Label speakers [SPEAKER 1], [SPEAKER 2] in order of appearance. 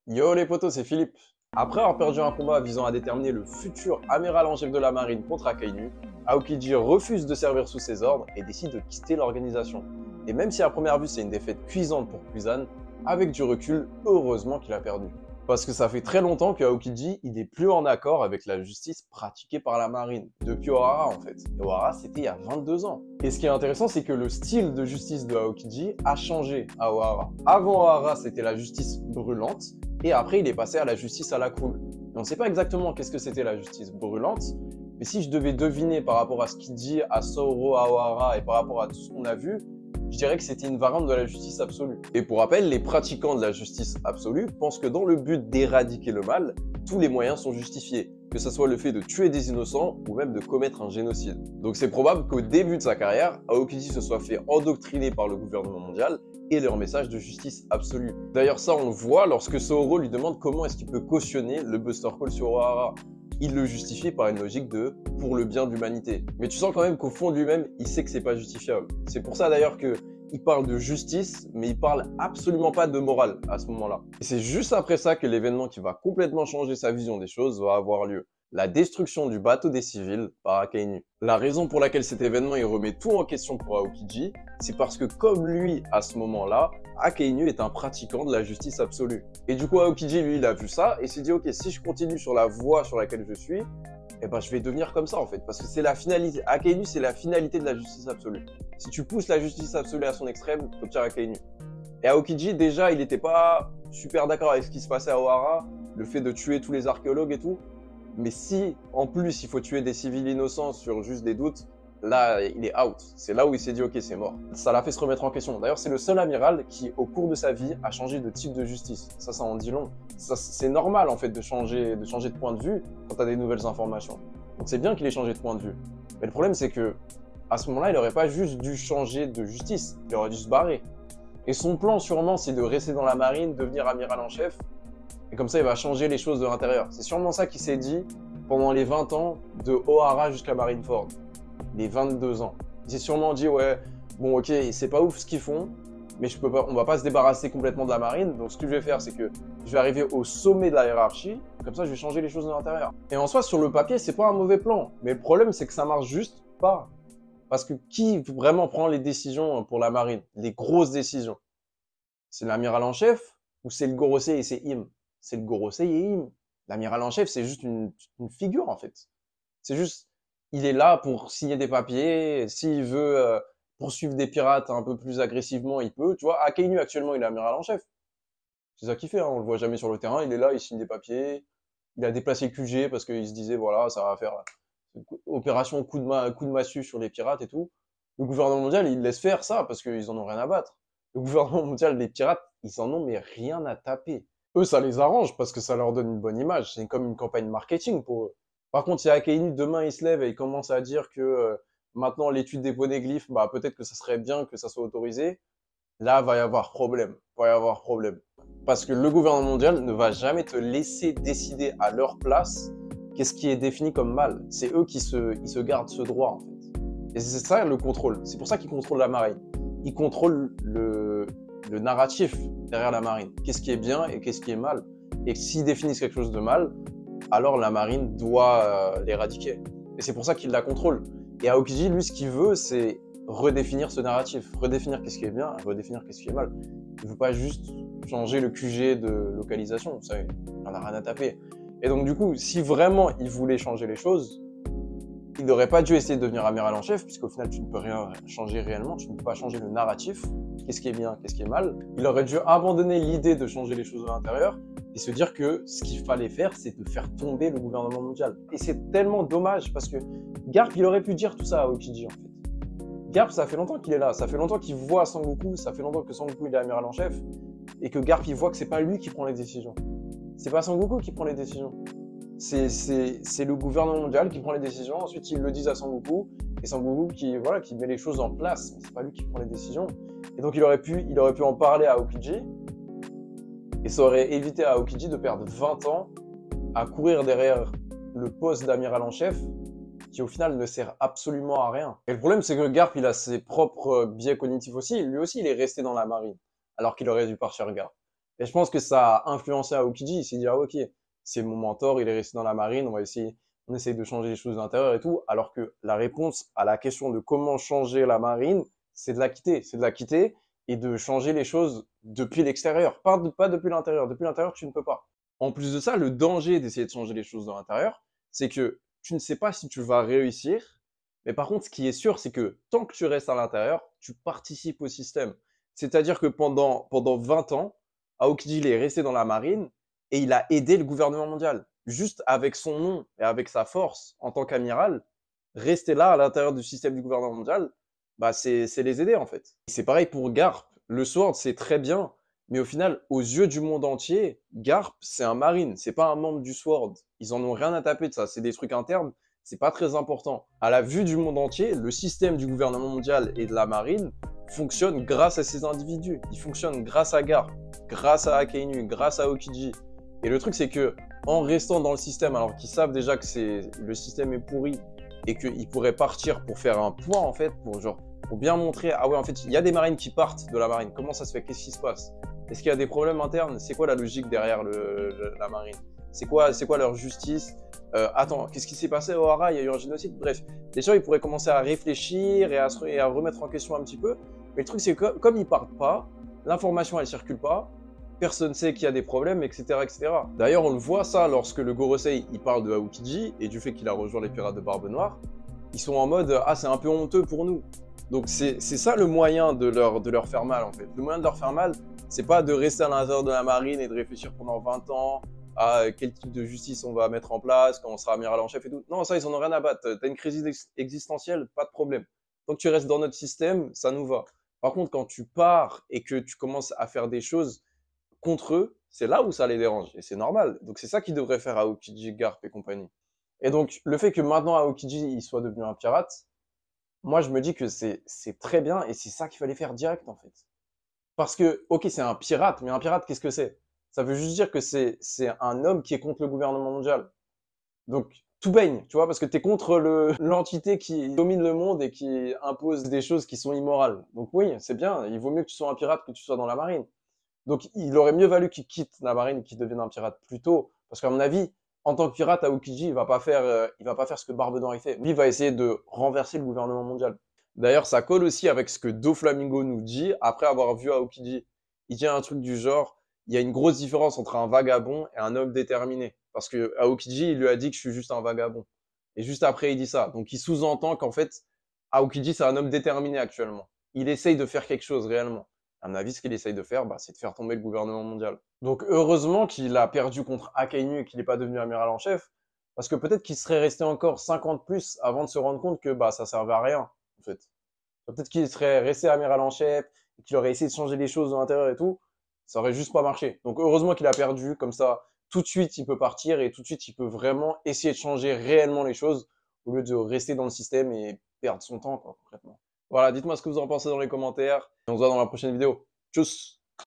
[SPEAKER 1] Yo les potos, c'est Philippe. Après avoir perdu un combat visant à déterminer le futur amiral en chef de la marine contre Akainu, Aokiji refuse de servir sous ses ordres et décide de quitter l'organisation. Et même si à première vue c'est une défaite cuisante pour Kuzan, avec du recul, heureusement qu'il a perdu. Parce que ça fait très longtemps que Aokiji il est plus en accord avec la justice pratiquée par la marine, depuis Ohara en fait. Et Ohara c'était il y a 22 ans. Et ce qui est intéressant c'est que le style de justice de Aokiji a changé à Ohara. Avant Ohara c'était la justice brûlante, et après il est passé à la justice à la cool. Et on ne sait pas exactement qu'est-ce que c'était la justice brûlante, mais si je devais deviner par rapport à ce qu'il dit à Saoro, à Ohara et par rapport à tout ce qu'on a vu, je dirais que c'était une variante de la justice absolue. Et pour rappel, les pratiquants de la justice absolue pensent que dans le but d'éradiquer le mal, tous les moyens sont justifiés, que ce soit le fait de tuer des innocents ou même de commettre un génocide. Donc c'est probable qu'au début de sa carrière, Aokiji se soit fait endoctriner par le gouvernement mondial et leur message de justice absolue. D'ailleurs ça on le voit lorsque Saoro lui demande comment est-ce qu'il peut cautionner le Buster Call sur Ohara. Il le justifie par une logique de « pour le bien de l'humanité ». Mais tu sens quand même qu'au fond de lui-même, il sait que c'est pas justifiable. C'est pour ça d'ailleurs qu'il parle de justice, mais il parle absolument pas de morale à ce moment-là. Et c'est juste après ça que l'événement qui va complètement changer sa vision des choses va avoir lieu. La destruction du bateau des civils par Akainu. La raison pour laquelle cet événement il remet tout en question pour Aokiji, c'est parce que comme lui, à ce moment-là, Akainu est un pratiquant de la justice absolue. Et du coup, Aokiji, lui, il a vu ça et s'est dit, ok, si je continue sur la voie sur laquelle je suis, eh ben, je vais devenir comme ça, en fait. Parce que c'est la finalité. Akainu, c'est la finalité de la justice absolue. Si tu pousses la justice absolue à son extrême, tu obtiens Akainu. Et Aokiji, déjà, il n'était pas super d'accord avec ce qui se passait à Ohara, le fait de tuer tous les archéologues et tout. Mais si, en plus, il faut tuer des civils innocents sur juste des doutes, là, il est out. C'est là où il s'est dit, ok, c'est mort. Ça l'a fait se remettre en question. D'ailleurs, c'est le seul amiral qui, au cours de sa vie, a changé de type de justice. Ça en dit long. C'est normal, en fait, de changer de point de vue quand tu as des nouvelles informations. Donc c'est bien qu'il ait changé de point de vue. Mais le problème, c'est que à ce moment-là, il n'aurait pas juste dû changer de justice. Il aurait dû se barrer. Et son plan, sûrement, c'est de rester dans la marine, devenir amiral en chef. Et comme ça, il va changer les choses de l'intérieur. C'est sûrement ça qu'il s'est dit pendant les 20 ans de Ohara jusqu'à Marineford. Les 22 ans. Il s'est sûrement dit, ouais, bon, ok, c'est pas ouf ce qu'ils font, mais je peux pas, on va pas se débarrasser complètement de la marine. Donc, ce que je vais faire, c'est que je vais arriver au sommet de la hiérarchie. Comme ça, je vais changer les choses de l'intérieur. Et en soi, sur le papier, c'est pas un mauvais plan. Mais le problème, c'est que ça marche juste pas. Parce que qui vraiment prend les décisions pour la marine? Les grosses décisions. C'est l'amiral en chef ou c'est le Gorosei et c'est Im? C'est le Gorosei et Im. L'amiral en chef, c'est juste une figure, en fait. C'est juste, il est là pour signer des papiers. S'il veut poursuivre des pirates un peu plus agressivement, il peut. Tu vois, Akainu, actuellement, il est amiral en chef. C'est ça qu'il fait, hein. On le voit jamais sur le terrain. Il est là, il signe des papiers. Il a déplacé QG parce qu'il se disait, voilà, ça va faire opération coup de massue sur les pirates et tout. Le gouvernement mondial, il laisse faire ça parce qu'ils en ont rien à battre. Le gouvernement mondial, les pirates, ils en ont mais rien à taper. Eux, ça les arrange parce que ça leur donne une bonne image. C'est comme une campagne marketing pour eux. Par contre, si Akainu, demain, il se lève et il commence à dire que maintenant, l'étude des poneglyphes, bah, peut-être que ça serait bien que ça soit autorisé, là, va y avoir problème. Va y avoir problème. Parce que le gouvernement mondial ne va jamais te laisser décider à leur place qu'est-ce qui est défini comme mal. C'est eux qui se gardent ce droit, en fait. Et c'est ça le contrôle. C'est pour ça qu'ils contrôlent la marine. Ils contrôlent le narratif derrière la marine. Qu'est-ce qui est bien et qu'est-ce qui est mal. Et s'ils définissent quelque chose de mal, alors la marine doit l'éradiquer. Et c'est pour ça qu'ils la contrôlent. Et Aokiji, lui, ce qu'il veut, c'est redéfinir ce narratif. Redéfinir qu'est-ce qui est bien, redéfinir qu'est-ce qui est mal. Il ne veut pas juste changer le QG de localisation. Ça, il n'en a rien à taper. Et donc, du coup, si vraiment il voulait changer les choses, il n'aurait pas dû essayer de devenir amiral en chef, puisqu'au final, tu ne peux rien changer réellement, tu ne peux pas changer le narratif, qu'est-ce qui est bien, qu'est-ce qui est mal. Il aurait dû abandonner l'idée de changer les choses à l'intérieur et se dire que ce qu'il fallait faire, c'est de faire tomber le gouvernement mondial. Et c'est tellement dommage, parce que Garp, il aurait pu dire tout ça à Aokiji, en fait. Garp, ça fait longtemps qu'il est là, ça fait longtemps qu'il voit Sangoku, ça fait longtemps que Sangoku il est amiral en chef, et que Garp, il voit que c'est pas lui qui prend les décisions. C'est pas Sangoku qui prend les décisions. C'est le gouvernement mondial qui prend les décisions, ensuite ils le disent à Sangoku, et Sangoku qui met les choses en place, mais c'est pas lui qui prend les décisions. Et donc il aurait pu en parler à Aokiji, et ça aurait évité à Aokiji de perdre 20 ans à courir derrière le poste d'amiral en chef, qui au final ne sert absolument à rien. Et le problème c'est que Garp il a ses propres biais cognitifs aussi, lui aussi il est resté dans la marine, alors qu'il aurait dû partir Garp. Et je pense que ça a influencé Aokiji. Il s'est dit, ah, ok, c'est mon mentor, il est resté dans la marine, on essaye de changer les choses de l'intérieur et tout. Alors que la réponse à la question de comment changer la marine, c'est de la quitter. C'est de la quitter et de changer les choses depuis l'extérieur, pas depuis l'intérieur. Depuis l'intérieur, tu ne peux pas. En plus de ça, le danger d'essayer de changer les choses dans l'intérieur, c'est que tu ne sais pas si tu vas réussir. Mais par contre, ce qui est sûr, c'est que tant que tu restes à l'intérieur, tu participes au système. C'est-à-dire que pendant 20 ans, Aokiji il est resté dans la marine et il a aidé le gouvernement mondial. Juste avec son nom et avec sa force en tant qu'amiral, rester là à l'intérieur du système du gouvernement mondial, bah c'est les aider en fait. C'est pareil pour Garp. Le Sword, c'est très bien, mais au final, aux yeux du monde entier, Garp, c'est un marine, c'est pas un membre du Sword. Ils en ont rien à taper de ça, c'est des trucs internes, c'est pas très important. À la vue du monde entier, le système du gouvernement mondial et de la marine fonctionne grâce à ces individus. Il fonctionne grâce à Garp, grâce à Akainu, grâce à Aokiji. Et le truc, c'est que en restant dans le système, alors qu'ils savent déjà que le système est pourri et qu'ils pourraient partir pour faire un point en fait, pour bien montrer, ah ouais, en fait, il y a des marines qui partent de la marine. Comment ça se fait? Qu'est-ce qui se passe? Est-ce qu'il y a des problèmes internes? C'est quoi la logique derrière la marine? C'est quoi leur justice? Attends, qu'est-ce qui s'est passé au Hara? Il y a eu un génocide? Bref, les gens, ils pourraient commencer à réfléchir et à remettre en question un petit peu. Mais le truc, c'est que comme ils partent pas, l'information, elle circule pas, personne ne sait qu'il y a des problèmes, etc. etc. D'ailleurs, on le voit ça lorsque le Gorosei, il parle de Aokiji et du fait qu'il a rejoint les pirates de Barbe Noire. Ils sont en mode, ah, c'est un peu honteux pour nous. Donc c'est ça le moyen de leur faire mal en fait. Le moyen de leur faire mal, c'est pas de rester à l'intérieur de la marine et de réfléchir pendant 20 ans à quel type de justice on va mettre en place quand on sera amiral en chef et tout. Non, ça ils en ont rien à battre. T'as une crise existentielle, pas de problème. Tant que tu restes dans notre système, ça nous va. Par contre, quand tu pars et que tu commences à faire des choses contre eux, c'est là où ça les dérange et c'est normal. Donc c'est ça qu'ils devraient faire à Aokiji, Garp et compagnie. Et donc le fait que maintenant Aokiji il soit devenu un pirate, moi, je me dis que c'est très bien et c'est ça qu'il fallait faire direct, en fait. Parce que, ok, c'est un pirate, mais un pirate, qu'est-ce que c'est? Ça veut juste dire que c'est un homme qui est contre le gouvernement mondial. Donc, tout baigne, tu vois, parce que tu es contre l'entité qui domine le monde et qui impose des choses qui sont immorales. Donc oui, c'est bien, il vaut mieux que tu sois un pirate que tu sois dans la marine. Donc, il aurait mieux valu qu'il quitte la marine et qu'il devienne un pirate plus tôt. Parce qu'à mon avis, en tant que pirate, Aokiji, il va pas faire ce que Barbe Noire fait. Lui, il va essayer de renverser le gouvernement mondial. D'ailleurs, ça colle aussi avec ce que Doflamingo nous dit après avoir vu Aokiji. Il dit un truc du genre, il y a une grosse différence entre un vagabond et un homme déterminé. Parce que Aokiji, il lui a dit que je suis juste un vagabond. Et juste après, il dit ça. Donc, il sous-entend qu'en fait, Aokiji, c'est un homme déterminé actuellement. Il essaye de faire quelque chose réellement. À mon avis, ce qu'il essaye de faire, c'est de faire tomber le gouvernement mondial. Donc heureusement qu'il a perdu contre Akainu et qu'il n'est pas devenu amiral en chef, parce que peut-être qu'il serait resté encore 50 plus avant de se rendre compte que ça servait à rien, en fait. Peut-être qu'il serait resté amiral en chef, et qu'il aurait essayé de changer les choses de l'intérieur et tout, ça aurait juste pas marché. Donc heureusement qu'il a perdu, comme ça, tout de suite il peut partir et tout de suite il peut vraiment essayer de changer réellement les choses au lieu de rester dans le système et perdre son temps, quoi, concrètement. Voilà, dites-moi ce que vous en pensez dans les commentaires. Et on se voit dans la prochaine vidéo. Tchuss!